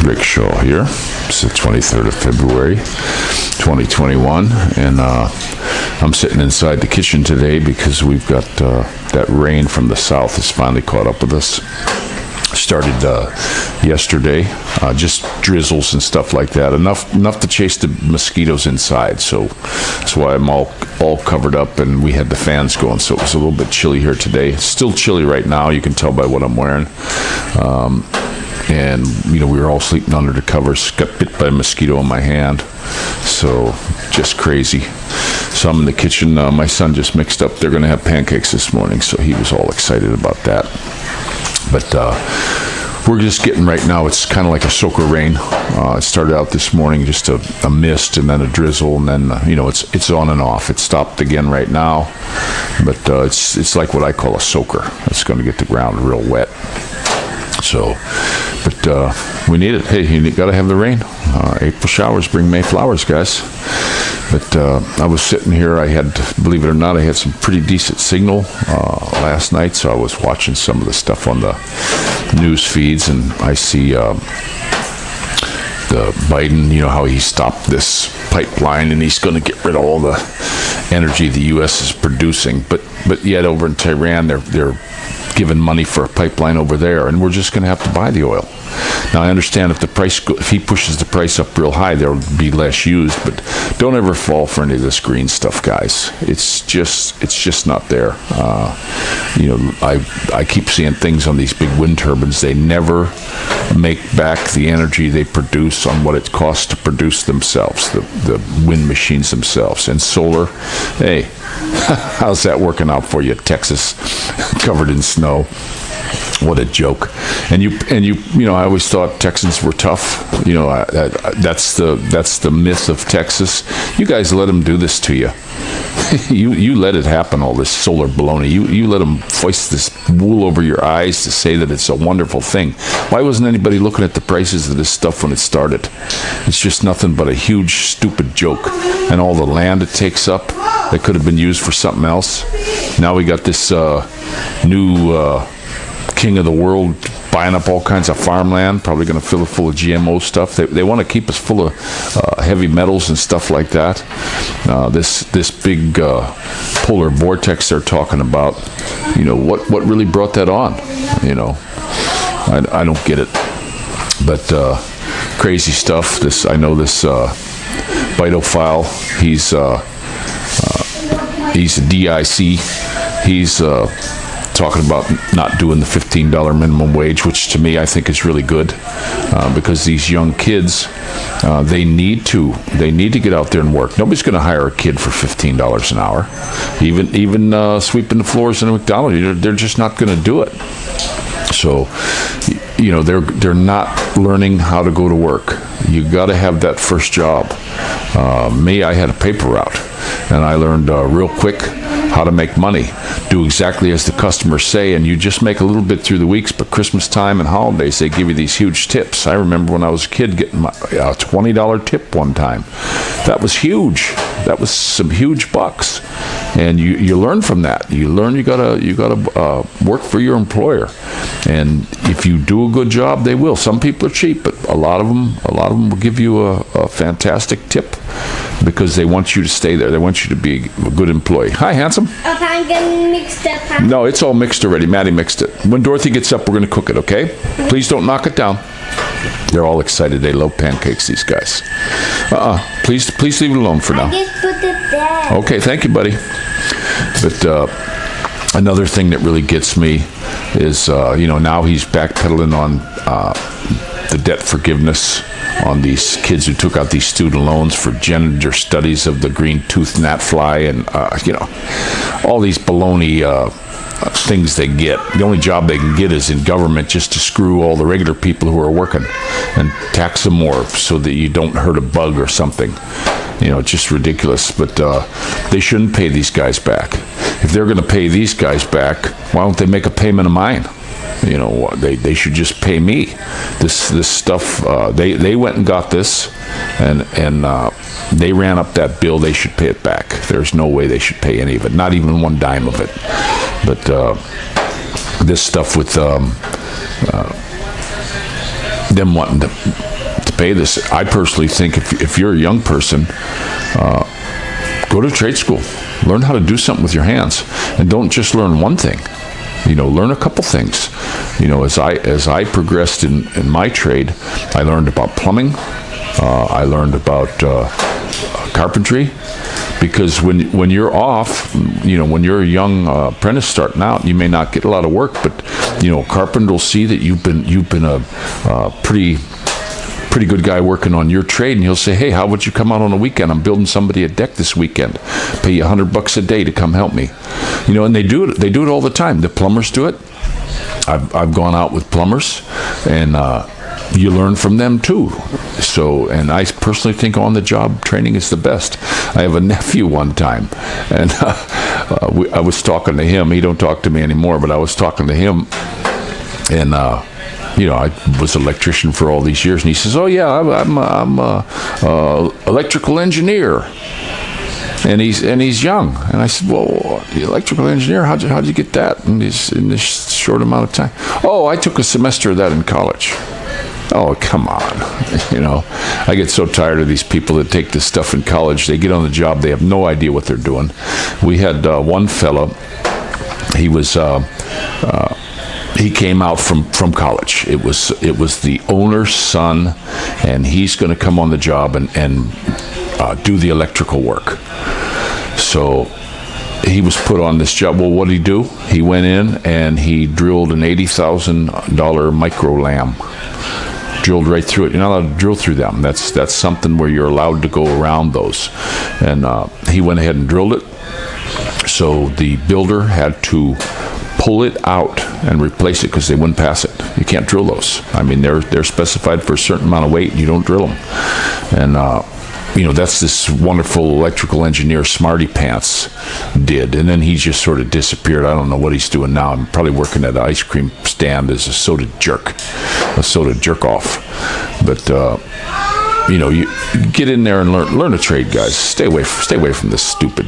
Rick Shaw here. It's the 23rd of February, 2021, and I'm sitting inside the kitchen today because we've got that rain from the south has finally caught up with us. Started yesterday, just drizzles and stuff like that, enough to chase the mosquitoes inside, so that's why I'm all covered up, and we had the fans going, so it was a little bit chilly here today. It's still chilly right now, you can tell by what I'm wearing. And we were all sleeping under the covers. Got bit by a mosquito in my hand, so just crazy. So I'm in the kitchen. My son just mixed up. They're going to have pancakes this morning, so he was all excited about that. But we're just getting right now. It's kind of like a soaker rain. It started out this morning just a mist, and then a drizzle, and then it's on and off. It stopped again right now, but it's like what I call a soaker. It's going to get the ground real wet. So, but we need it. Hey, you got to have the rain. April showers bring May flowers, guys. But I was sitting here. I had, believe it or not, I had some pretty decent signal last night. So I was watching some of the stuff on the news feeds, and I see the Biden, how he stopped this pipeline, and he's going to get rid of all the energy the U.S. is producing. But yet over in Tehran, they're giving money for a pipeline over there, and we're just going to have to buy the oil. Now, I understand if he pushes the price up real high, there will be less used, but don't ever fall for any of this green stuff, guys. It's just not there. I keep seeing things on these big wind turbines. They never make back the energy they produce on what it costs to produce themselves, the wind machines themselves. And solar, hey, how's that working out for you, Texas, covered in snow? What a joke. And I always thought Texans were tough. That's the myth of Texas. You guys let them do this to you. You let it happen, all this solar baloney. You let them foist this wool over your eyes to say that it's a wonderful thing. Why wasn't anybody looking at the prices of this stuff when it started? It's just nothing but a huge, stupid joke. And all the land it takes up that could have been used for something else. Now we got this new king of the world buying up all kinds of farmland, probably going to fill it full of GMO stuff. They want to keep us full of heavy metals and stuff like that. This big polar vortex they're talking about, what really brought that on? I don't get it. But crazy stuff. I know this Vitophile, he's a DIC. He's talking about not doing the $15 minimum wage, which to me I think is really good, because these young kids, they need to get out there and work. Nobody's going to hire a kid for $15 an hour, even sweeping the floors in a McDonald's. They're just not going to do it. So, they're not learning how to go to work. You got to have that first job. Me, I had a paper route, and I learned real quick how to make money. Do exactly as the customers say, and you just make a little bit through the weeks, but Christmas time and holidays, they give you these huge tips. I remember when I was a kid getting a $20 tip one time. That was huge. That was some huge bucks. And you learn from that. You learn you gotta work for your employer. And if you do a good job, they will. Some people are cheap, but a lot of them will give you a fantastic tip, because they want you to stay there. They want you to be a good employee. Hi, handsome. Okay, I'm getting mixed up. Huh? No, it's all mixed already. Maddie mixed it. When Dorothy gets up, we're going to cook it, okay? Please don't knock it down. They're all excited. They love pancakes, these guys. Please leave it alone for now. I just put it there. Okay, thank you, buddy. But another thing that really gets me is, now he's backpedaling on the debt forgiveness on these kids who took out these student loans for gender studies of the green-toothed gnatfly, and all these baloney things they get. The only job they can get is in government, just to screw all the regular people who are working and tax them more so that you don't hurt a bug or something. It's just ridiculous. But they shouldn't pay these guys back. If they're going to pay these guys back, why don't they make a payment of mine? They should just pay me. This stuff, they went and got this, and they ran up that bill. They should pay it back. There's no way they should pay any of it, not even one dime of it. But this stuff with them wanting to to pay this. I personally think if you're a young person, go to trade school, learn how to do something with your hands, and don't just learn one thing. Learn a couple things. As I progressed in my trade, I learned about plumbing. I learned about carpentry, because when you're off, when you're a young apprentice starting out, you may not get a lot of work, but a carpenter will see that you've been a pretty good guy working on your trade, and he'll say, hey, how would you come out on a weekend? I'm building somebody a deck this weekend. Pay you $100 a day to come help me. And they do it all the time. The plumbers do it. I've gone out with plumbers, and you learn from them too. So, and I personally think on-the-job training is the best. I have a nephew one time, and I was talking to him. He don't talk to me anymore, but I was talking to him, and I was an electrician for all these years, and he says, "Oh yeah, I'm a electrical engineer." And he's young, and I said, "Well, the electrical engineer, how'd you get that in this short amount of time?" "Oh, I took a semester of that in college." Oh, come on. I get so tired of these people that take this stuff in college. They get on the job, they have no idea what they're doing. We had one fella, he came out from college. It was the owner's son, and he's going to come on the job and do the electrical work. So he was put on this job. Well, what did he do? He went in and he drilled an $80,000 micro lamb. Drilled right through it. You're not allowed to drill through them. That's something where you're allowed to go around those. And he went ahead and drilled it. So the builder had to pull it out and replace it because they wouldn't pass it. You can't drill those. I mean, they're specified for a certain amount of weight, and you don't drill them. And that's this wonderful electrical engineer Smarty Pants did. And then he just sort of disappeared. I don't know what he's doing now. I'm probably working at an ice cream stand as a soda jerk off. But you get in there and learn a trade, guys. Stay away from this stupid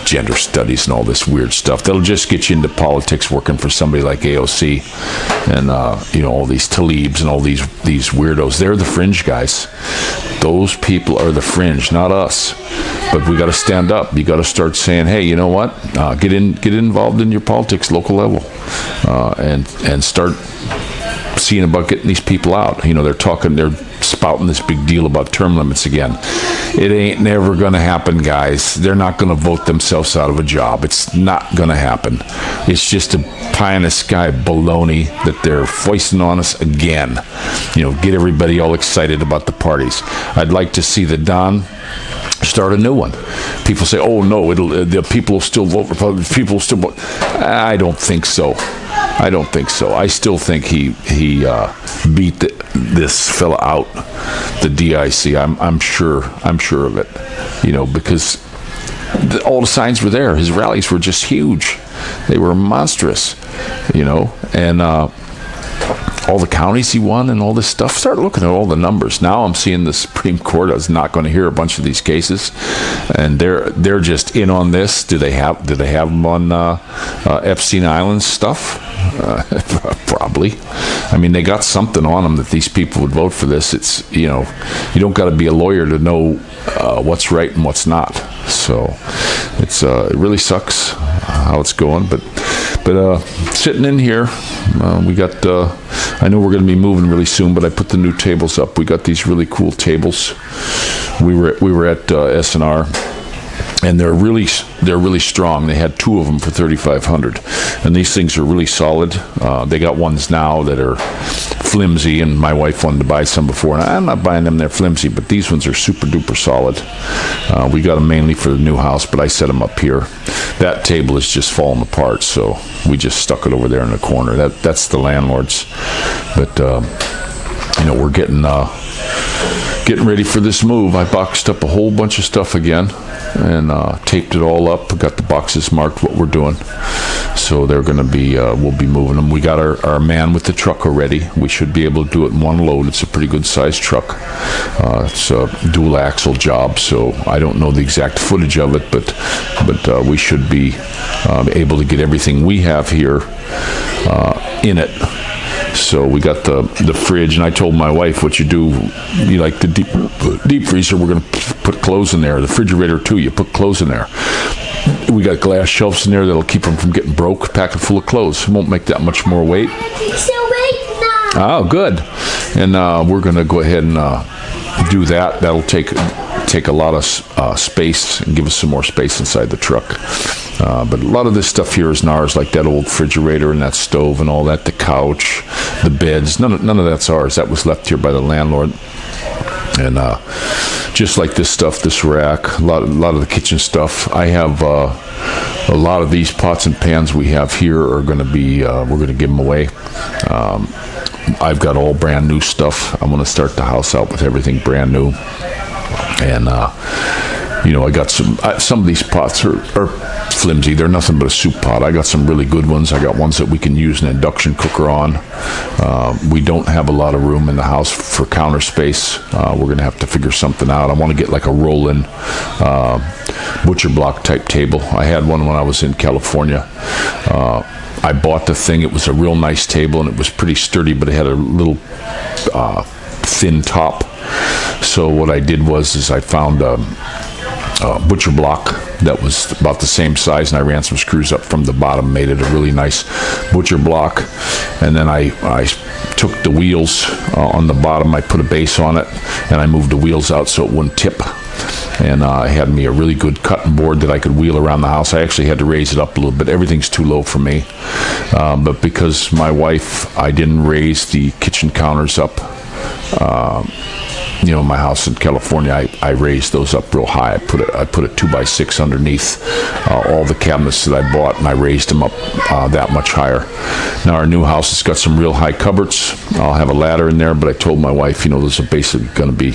gender studies and all this weird stuff. That'll just get you into politics, working for somebody like AOC and all these Talibs and all these weirdos. They're the fringe guys. Those people are the fringe, not us. But we got to stand up. You got to start saying, hey, you know what? Get involved in your politics, local level, and start seeing about getting these people out. They're spouting this big deal about term limits again. It ain't never going to happen, guys. They're not going to vote themselves out of a job. It's not going to happen. It's just a pie in the sky baloney that they're foisting on us again. Get everybody all excited about the parties. I'd like to see the Don start a new one. People say, "Oh no, the people will still vote Republican. People will still vote." I don't think so. I still think he beat this fella out, the DIC. I'm sure of it. Because all the signs were there. His rallies were just huge. They were monstrous. And all the counties he won and all this stuff. Start looking at all the numbers. Now I'm seeing the Supreme Court is not going to hear a bunch of these cases, and they're just in on this. Do they have them on Epstein Island stuff? Probably. I mean, they got something on them that these people would vote for this. It's you don't got to be a lawyer to know what's right and what's not. So it really sucks how it's going, but sitting in here, we got. I know we're going to be moving really soon, but I put the new tables up. We got these really cool tables. We were at SNR, and they're really strong. They had two of them for $3,500, and these things are really solid. They got ones now that are flimsy, and my wife wanted to buy some before, and I'm not buying them. They're flimsy, but these ones are super duper solid. We got them mainly for the new house, but I set them up here. That table is just falling apart, so we just stuck it over there in the corner. That's the landlord's. But we're getting ready for this move. I boxed up a whole bunch of stuff again and taped it all up. Got the boxes marked what we're doing. So they're going to be, we'll be moving them. We got our man with the truck already. We should be able to do it in one load. It's a pretty good sized truck. It's a dual axle job, so I don't know the exact footage of it, but we should be able to get everything we have here in it. So we got the fridge, and I told my wife, what you do, you like the deep freezer, we're going to put clothes in there. The refrigerator too, you put clothes in there. We got glass shelves in there that'll keep them from getting broke, packed full of clothes. It won't make that much more weight. It's awake now. Oh, good. And we're going to go ahead and do that. That'll take a lot of space and give us some more space inside the truck. But a lot of this stuff here is ours, like that old refrigerator and that stove and all that, the couch, the beds. None of that's ours. That was left here by the landlord. And just like this stuff, this rack, a lot of the kitchen stuff. I have a lot of these pots and pans we have here are going to be, we're going to give them away. I've got all brand new stuff. I'm going to start the house out with everything brand new. And, I got some of these pots are flimsy. They're nothing but a soup pot. I got some really good ones. I got ones that we can use an induction cooker on. We don't have a lot of room in the house for counter space. We're going to have to figure something out. I want to get like a roll-in butcher block type table. I had one when I was in California. I bought the thing. It was a real nice table, and it was pretty sturdy, but it had a little thin top. So what I did was I found a butcher block that was about the same size, and I ran some screws up from the bottom, made it a really nice butcher block. And then I took the wheels on the bottom, I put a base on it, and I moved the wheels out so it wouldn't tip. And I had me a really good cutting board that I could wheel around the house. I actually had to raise it up a little bit. Everything's too low for me. But because my wife, I didn't raise the kitchen counters up. My house in California, I raised those up real high. I put a 2x6 underneath all the cabinets that I bought, and I raised them up that much higher. Now our new house has got some real high cupboards. I'll have a ladder in there, but I told my wife, those are basically going to be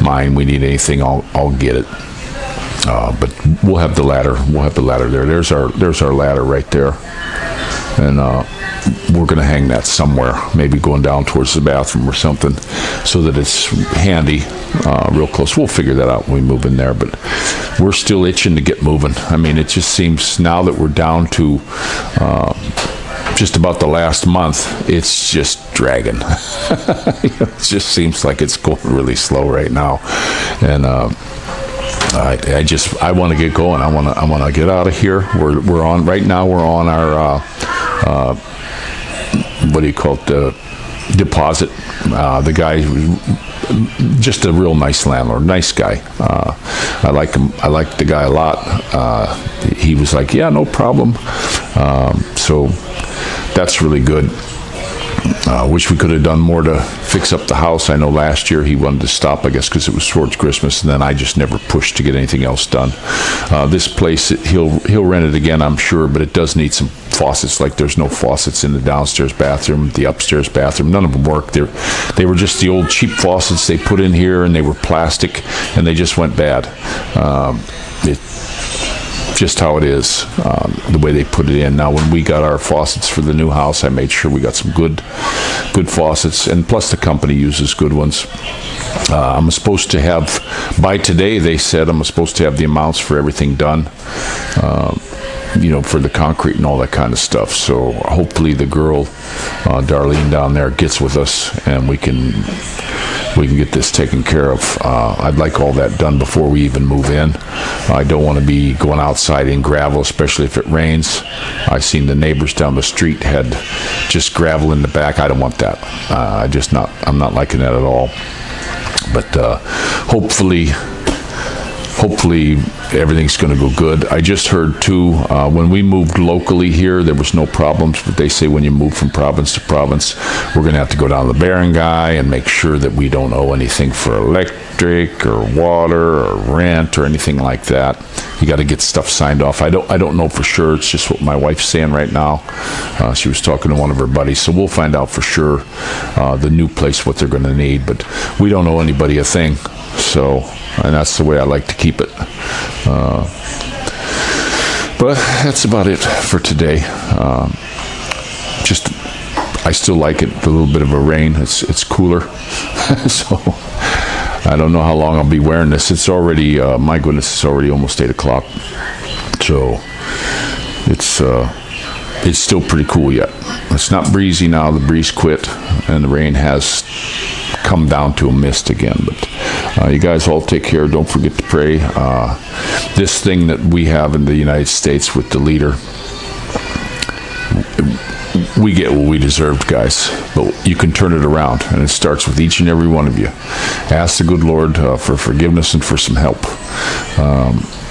mine. We need anything, I'll get it. But we'll have the ladder. We'll have the ladder there. There's our ladder right there, and we're going to hang that somewhere, maybe going down towards the bathroom or something, so that it's handy, real close. We'll figure that out when we move in there, but we're still itching to get moving. I mean, it just seems now that we're down to just about the last month, it's just dragging. It just seems like it's going really slow right now, and I want to get going. I want to get out of here. We're on right now. We're on our what do you call it? Deposit. The guy, just a real nice landlord, nice guy. I like him. I like the guy a lot. He was like, yeah, no problem. So that's really good. Wish we could have done more to fix up the house. I know last year he wanted to stop, I guess, because it was towards Christmas, and then I just never pushed to get anything else done. This place, he'll rent it again, I'm sure, but it does need some faucets. Like there's no faucets in the downstairs bathroom, the upstairs bathroom. None of them work. They were just the old cheap faucets they put in here, and they were plastic, and they just went bad. Just how it is, the way they put it in. Now, when we got our faucets for the new house, I made sure we got some good faucets, and plus the company uses good ones. I'm supposed to have, by today, they said I'm supposed to have the amounts for everything done, for the concrete and all that kind of stuff. So hopefully the girl, Darlene down there, gets with us, and we can get this taken care of. I'd like all that done before we even move in. I don't want to be going outside in gravel, especially if it rains. I seen the neighbors down the street had just gravel in the back. I don't want that. I'm not liking that at all. But hopefully everything's going to go good. I just heard too, when we moved locally here, there was no problems, but they say when you move from province to province, we're going to have to go down to the barangay and make sure that we don't owe anything for electric or water or rent or anything like that. You got to get stuff signed off. I don't know for sure. It's just what my wife's saying right now. She was talking to one of her buddies, so we'll find out for sure the new place what they're going to need, but we don't owe anybody a thing. So, and that's the way I like to keep it. But that's about it for today. I still like it, a little bit of a rain. It's cooler. So I don't know how long I'll be wearing this. It's already, my goodness, it's already almost 8 o'clock. So it's it's still pretty cool yet. It's not breezy now. The breeze quit, and the rain has come down to a mist again. But you guys all take care. Don't forget to pray. This thing that we have in the United States with the leader, we get what we deserved, guys. But you can turn it around, and it starts with each and every one of you. Ask the good Lord for forgiveness and for some help.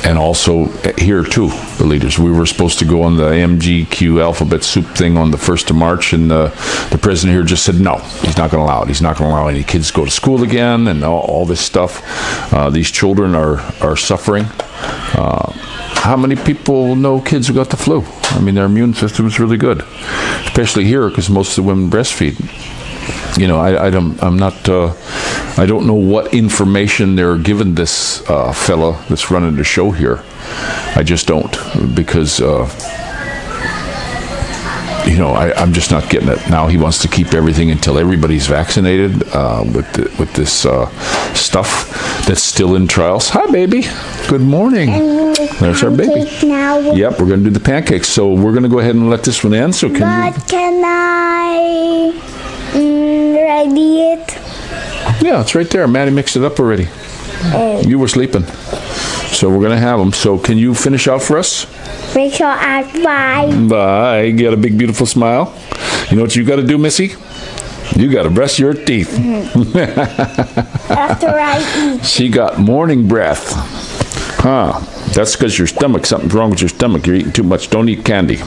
And also here too, the leaders. We were supposed to go on the MGQ alphabet soup thing on the 1st of March, and the president here just said no, he's not going to allow it. He's not going to allow any kids to go to school again, and all this stuff. These children are suffering. How many people know kids who got the flu? I mean, their immune system is really good, especially here because most of the women breastfeed. You know, I don't know what information they're giving this fella that's running the show here. I just don't, because I'm just not getting it. Now he wants to keep everything until everybody's vaccinated with this stuff that's still in trials. Hi, baby. Good morning. There's our baby. Now. Yep, we're going to do the pancakes. So we're going to go ahead and let this one end. So Can I ready it? Yeah, it's right there. Maddie mixed it up already. You were sleeping. So we're going to have them. So can you finish out for us? Make sure I buy. Bye. Get a big, beautiful smile. You know what you got to do, Missy? You got to brush your teeth. After I eat. She got morning breath. Huh. That's because your stomach, something's wrong with your stomach. You're eating too much. Don't eat candy.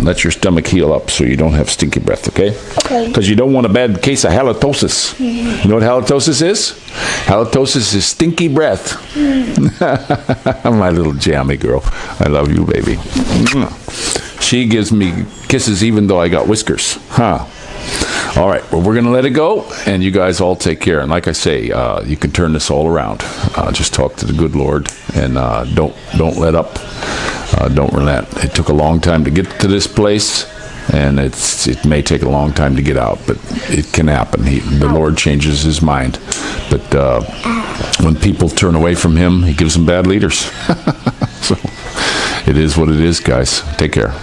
Let your stomach heal up so you don't have stinky breath, okay? Okay. Because you don't want a bad case of halitosis. You know what halitosis is? Halitosis is stinky breath. My little jammy girl. I love you, baby. She gives me kisses even though I got whiskers. Huh. All right, well, we're going to let it go, and you guys all take care. And like I say, you can turn this all around. Just talk to the good Lord, and don't let up. Don't relent. It took a long time to get to this place, and it may take a long time to get out, but it can happen. The Lord changes his mind. But when people turn away from him, he gives them bad leaders. So it is what it is, guys. Take care.